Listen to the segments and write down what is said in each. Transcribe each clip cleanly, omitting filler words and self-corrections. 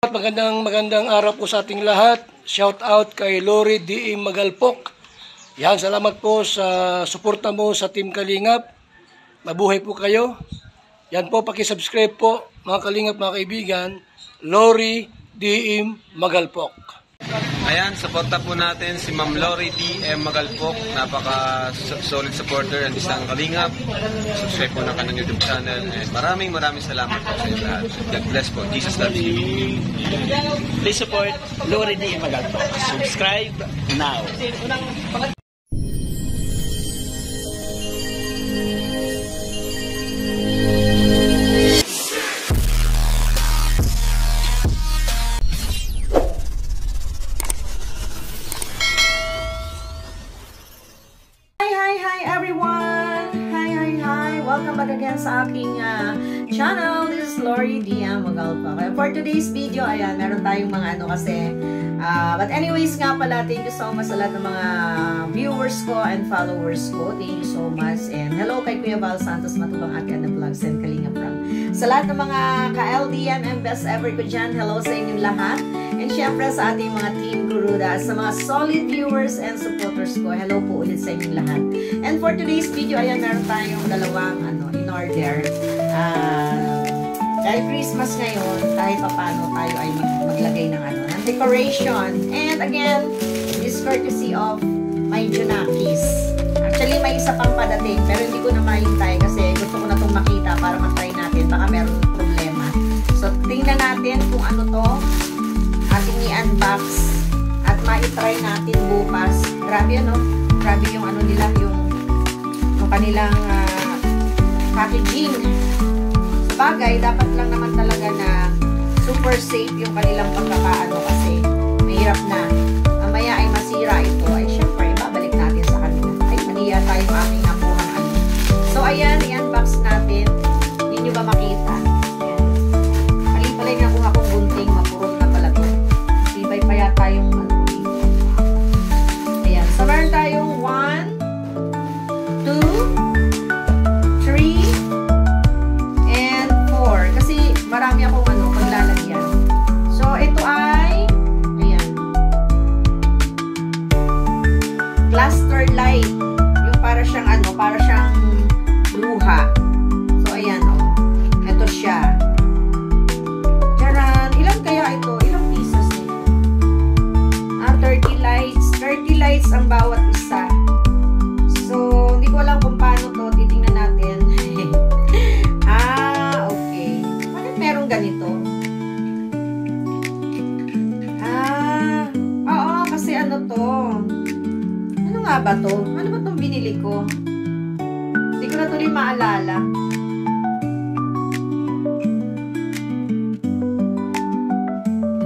Magandang araw po sa ating lahat. Shout out kay Lori D. Magalpok. Yan, salamat po sa suporta mo sa Team Kalingap. Mabuhay po kayo. Yan po, paki-subscribe po mga Kalingap, mga kaibigan. Lori D. Magalpok. Ayan, suporta po natin si Ma'am Lori D. Magalpok. Napaka-solid supporter and isang Kalingap. Subscribe po na kanyang YouTube channel. And maraming salamat po sa inyo lahat. God bless po. Jesus loves you. Please support Lori D. Magalpok. Subscribe now. Welcome back again sa aking channel. This is Lori D. Magalpok. For today's video, ayan, meron tayong mga but anyways nga pala, thank you so much sa lahat ng mga viewers ko and followers ko. Thank you so much. And hello kay Kuya Val Santos Matubang, Ate Ana Vlogs and Kalingap Ram. Sa lahat ng mga ka-LDM and best ever ko dyan, hello sa inyong lahat. And syempre sa ating mga Team Kuruda, sa mga solid viewers and supporters ko, hello po ulit sa inyong lahat. And for today's video, ayan, meron tayong dalawang in order. Dahil Christmas ngayon, kahit paano tayo ay maglagay ng ng decoration. And again, this courtesy of my Junakis. Actually, may isa pang padating, pero hindi ko na mahintay kasi gusto ko na itong makita para matry natin. Baka meron problema. So, tingnan natin kung ano to. Ating i-unbox at ma-try natin bukas. Grabe grabe yung nila, yung kanilang packaging. Sabagay, dapat lang naman talaga na super safe yung kanilang pagkakaano kasi mahirap na. Mamaya ay masira ito. Ay, syempre, babalik natin sa kanila. Ay, maniya tayo aming nakuhaan. So, ayan, i-unbox natin. Hindi nyo ba makita? Ayan. Mali pala yung nakuha kong gunting. Mapurot na pala to. Tibay pa yata yung dito. Ayan. So, meron tayong 1, 2, 3, and 4. Kasi marami akong paglalagyan. So, ito ay ayan. Cluster light. Yung para siyang para siyang luha. So, ayan Ito siya. Charan. Ilan kaya ito? Ilang pieces nito? 30 lights. 30 lights ang bawat isa. So, hindi ko alam kung paano to. Titingnan natin. Okay. Bakit merong ganito? Oo, kasi to? Ano nga ba to? Ano ba tong binili ko? Hindi ko na tuloy maalala.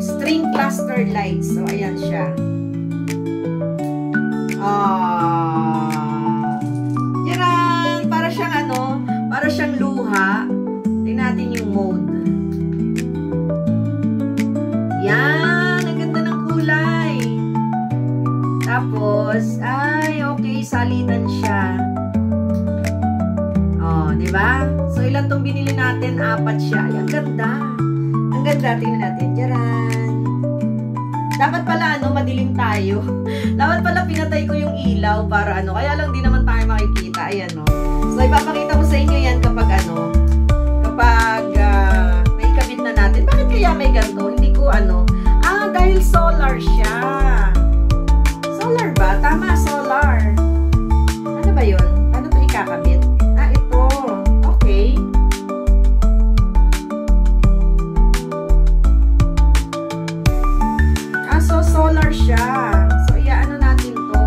String cluster lights. So, ayan siya. Yan! Para siyang para siyang luha. Tingnan natin yung mode. Yan! Ang ganda ng kulay. Tapos, okay, salitan siya. Diba? So, ilan tong binili natin? 4 siya. Ay, ang ganda. Ang ganda. Tingnan natin. Diyan. Dapat pala, madilim tayo. Dapat pala pinatay ko yung ilaw para kaya lang di naman tayo makikita. Ayan, So, ipapakita ko sa inyo yan kapag kapag may kabit na natin. Bakit kaya may ganito? Hindi ko dahil solar siya. Solar ba? Tama, solar. Ano ba yun? Paano ito ikakabit? Ito. Okay. So solar siya. So, natin to.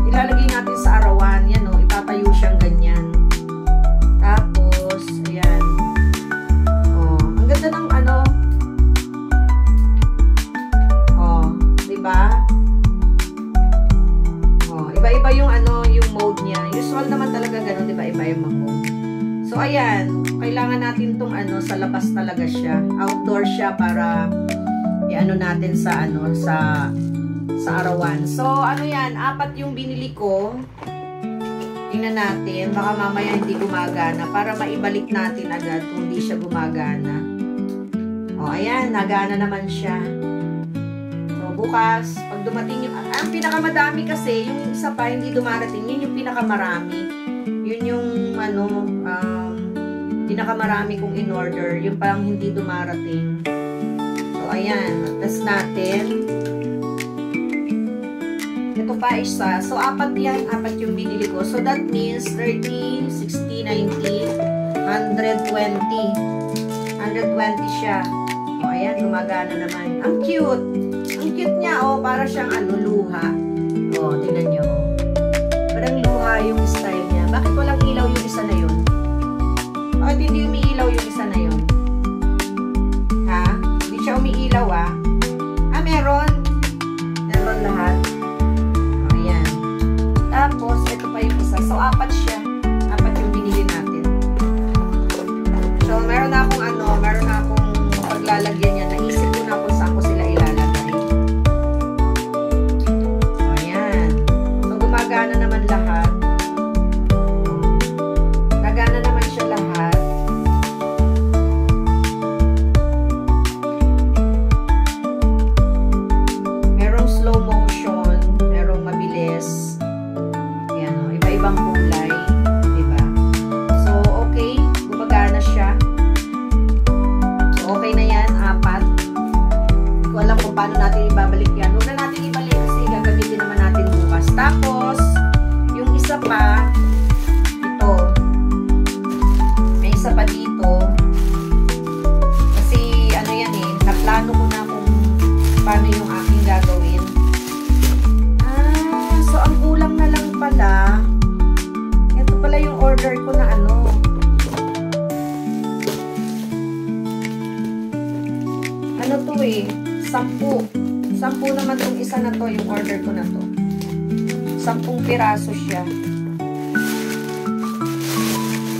Ilalagay natin sa arawan. Yan, ipatayo siyang ganyan. Tapos, ayan. Ang ganda ng diba? Iba-iba yung yung mode niya. Usual naman talaga ganun, diba? Iba yung mode. So, ayan. Kailangan natin tong sa labas talaga siya. Outdoor siya para natin sa sa arawan. So, yan, 4 yung binili ko. Tingnan natin, baka mamaya hindi gumagana para maibalik natin agad kung hindi siya gumagana. ayan, nagana naman siya. So, bukas, pag dumating yung, ang pinakamadami kasi, yung isa pa, hindi dumarating, yun yung pinakamarami. Yun yung, pinakamarami kong in-order, yung parang hindi dumarating. So, ayan, test natin. Ito pa isa. So, apat yan, apat yung binili ko. So, that means 30, 60, 90, 120. 120 siya. O, ayan, gumagana naman. Ang cute. Ang cute niya, oh, para siyang luha. O, tingnan nyo. Parang luha yung style niya. Bakit walang ilaw yung isa na yun? Bakit hindi umiilaw yung isa na yun? Ha? Hindi siya umiilaw, ah. Ah, meron. Meron lahat. O, ayan. Tapos, ito pa yung isa. So, apat siya. Apat yung binili natin. So, meron na akong paglalagyan niya. Naisip ko na kung saan ko sila ilalagay. So, ayan. So, gumagana naman lahat. Nagana naman siya lahat. Merong slow motion. Merong mabilis. Ayan, o. Iba-ibang kulay. Diba? So, okay. Gumagana siya. Okay na yan, apat. Hindi ko alam kung paano natin ibabalik yan. Huwag na natin ibalik kasi gagamitin naman natin bukas. Tapos, yung isa pa, ito. May isa pa dito. Kasi, ano yan eh, naplano ko na kung paano yung aking gagawin. Ah, so ang kulang na lang pala. Ito pala yung order ko na ano to eh, 10. 10 naman tong isa na to, yung order ko na to. 10 piraso siya.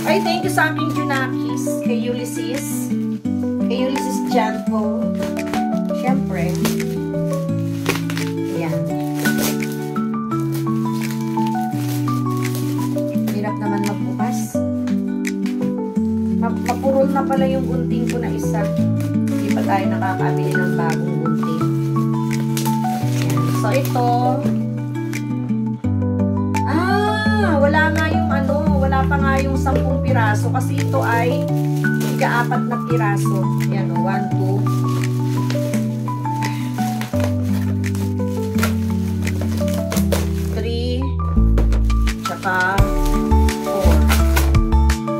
Ay, thank you sa aking Junakis, kay Ulysses. Kay Ulysses Janko. Siyempre. Ayan. Hirap naman magbukas. Mapurol na pala yung gunting ko na isa. Hindi pa tayo nakakabili ng bagong gunting. Ayan. So, ito. Wala nga yung wala pa nga yung 10 piraso kasi ito ay ika-4 na piraso. Ayan o, 1, 2, 3, tsaka 4.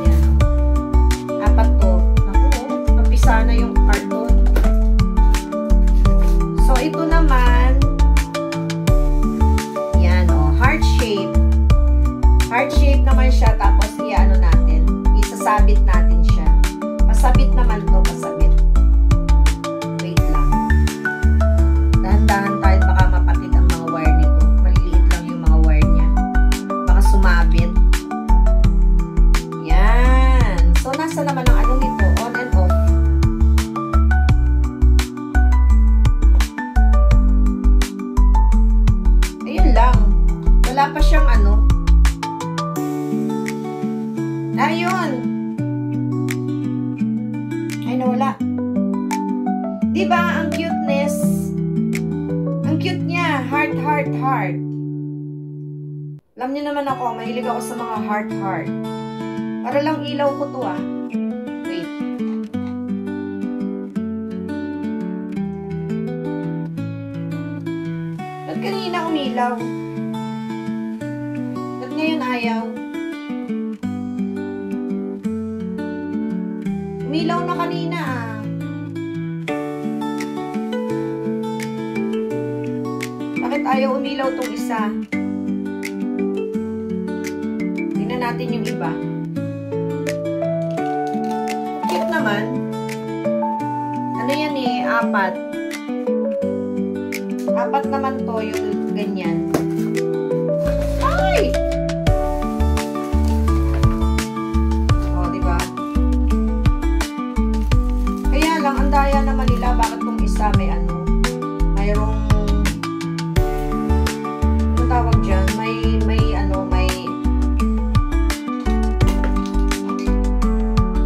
Ayan o. 4 to. Naku, napisa na yung karton. So, ito naman, yan o, heart shape. Heart shape naman siya, tapos i-ano natin, isasabit natin siya. Pasabit naman to, pasabit. Wait lang. Dahan-dahan tayo, baka mapatid ang mga wire nito. Maliliit lang yung mga wire niya. Baka sumabit. Yan. So, nasa naman ang ano nito, on and off. Ayun lang. Wala pa siyang ayun. Ay, nawala. Diba, ang cuteness? Ang cute niya. Heart, heart, heart. Alam niyo naman ako, mahilig ako sa mga heart, heart. Para lang ilaw ko to Wait. Ba't kanina umilaw? Ba't ngayon ayaw? Umilaw na kanina Bakit ayaw umilaw tong isa? Tingnan natin yung iba. Cute naman. Ano yan eh? 4. 4 naman to yung ganyan. Ay! Ang daya naman nila, bakit kung isa may mayroong ano tawag dyan, may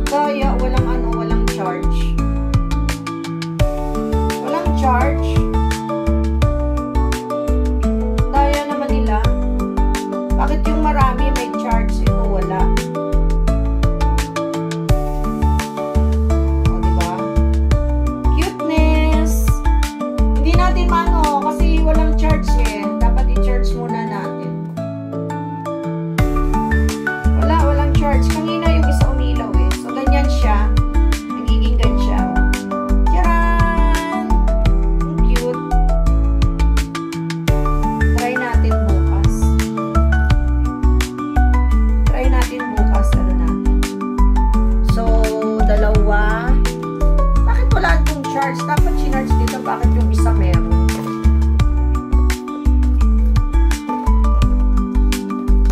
kaya walang charge. charge. Dapat sinarge dito. Bakit yung isa meron?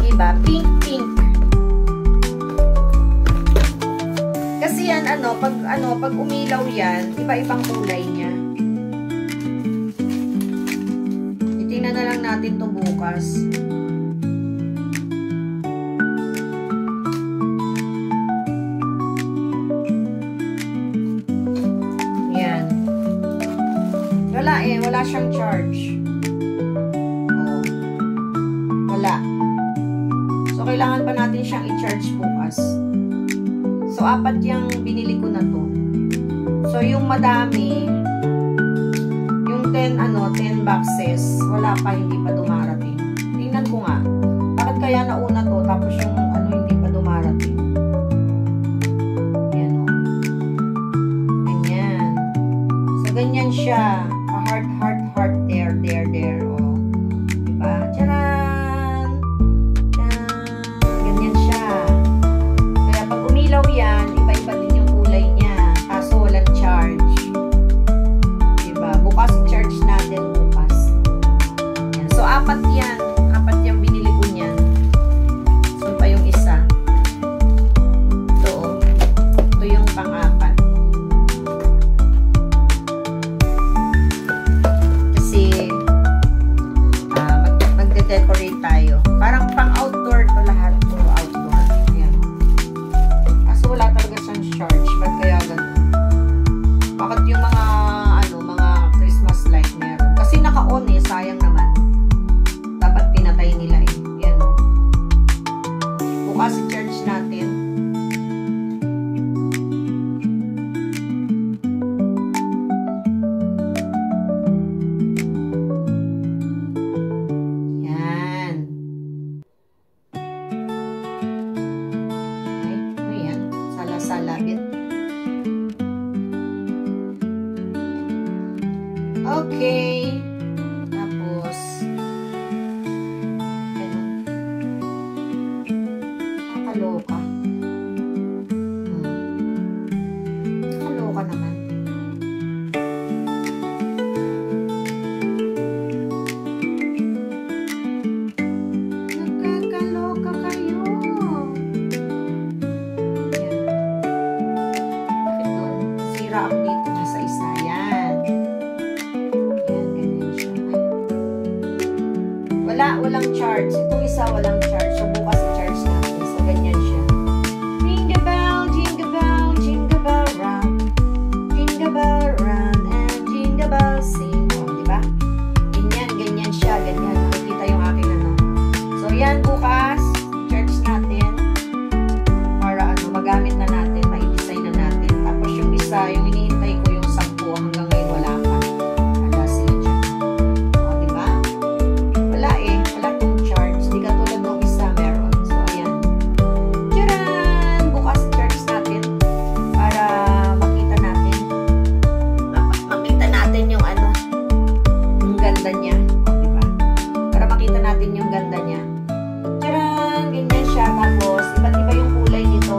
Diba? Pink. Kasi yan, pag umilaw yan, iba-ibang kulay niya. Itingnan na lang natin ito bukas. Yan. Wala siyang charge. Oh. Wala. So, kailangan pa natin siyang i-charge bukas. So, 4 yung binili ko na to. So, yung madami, yung 10 boxes, wala pa, hindi pa dumarating. Tingnan ko nga. Bakit kaya nauna to, tapos yung hindi pa dumarating? Ayan o. Ganyan. So, ganyan siya. Heart, there. O. Diba? Tcharan! Ganyan siya. Kaya pag umilaw yan, iba-iba din yung kulay niya. Kaso walang charge. Diba? Bukas i-charge natin bukas. Yan. So, 4 yan. 4 yung binili ko niyan. So, pa yung isa. Ito yung pang-4. Kasi, magde-decorate tayo. Parang pang-outdoor to lahat. Puro outdoor. Yan. Kaso wala talaga siyang charge. Ba't kaya ganun? Bakit yung mga Christmas light meron? Kasi naka-on sayang naman. Dapat pinatay nila Yan o. Bukas i-charge natin. Yan. Ay, ano yan? Sala-salabit. Okay. Tapos, nakakaloka. Nakakaloka naman. Nakakaloka kayo. Yan. Bakit doon? Sira ako dito sa isa. Yan. Walang charge. Itong isa walang charge. So, bukas i-charge natin. So, ganyan siya. Jingle bell, jingle bell round. Jingle bell round and jingle bell sing. O, diba? Ganyan siya. Ganyan. Nakikita yung aking So, yan bukas. I-charge natin. Para magamit na natin. Ma-design na natin. Tapos yung isa, yung hinihintay ko yung 10 hanggang ngayon wala pa. Wala sila dyan. O, diba? Wala tong charge. Di katulad ng isa meron. So, ayan. Tcharan! Bukas charge natin para makita natin. Makita natin yung yung ganda niya. Diba? Para makita natin yung ganda niya. Tcharan! Ganyan siya. Tapos, iba't iba yung kulay nito.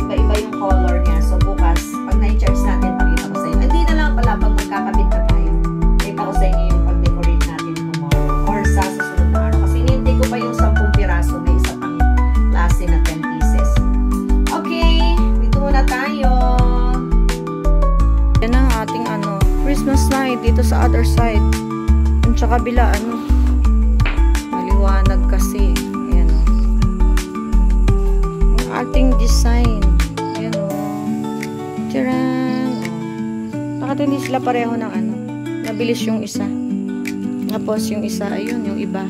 Iba-iba yung color niya. So, bukas, pag na-charge natin, pakita ko sa inyo. Hindi na lang pala pag magkakabit na tayo. Pakita ko sa inyo yung pag-decorate natin tomorrow. Or sa susunod na araw. Kasi hindi ko pa yung 10 piraso. May isa pang klase na 10 pieces. Okay. Dito muna tayo. Yan ang ating Christmas night dito sa other side. Yung sa kabila, maliwanag kasi. Ayan o. Yung ating design. Ayan o. Tcharan! Bakit hindi sila pareho ng Nabilis yung isa. Tapos yung isa, ayun, yung iba.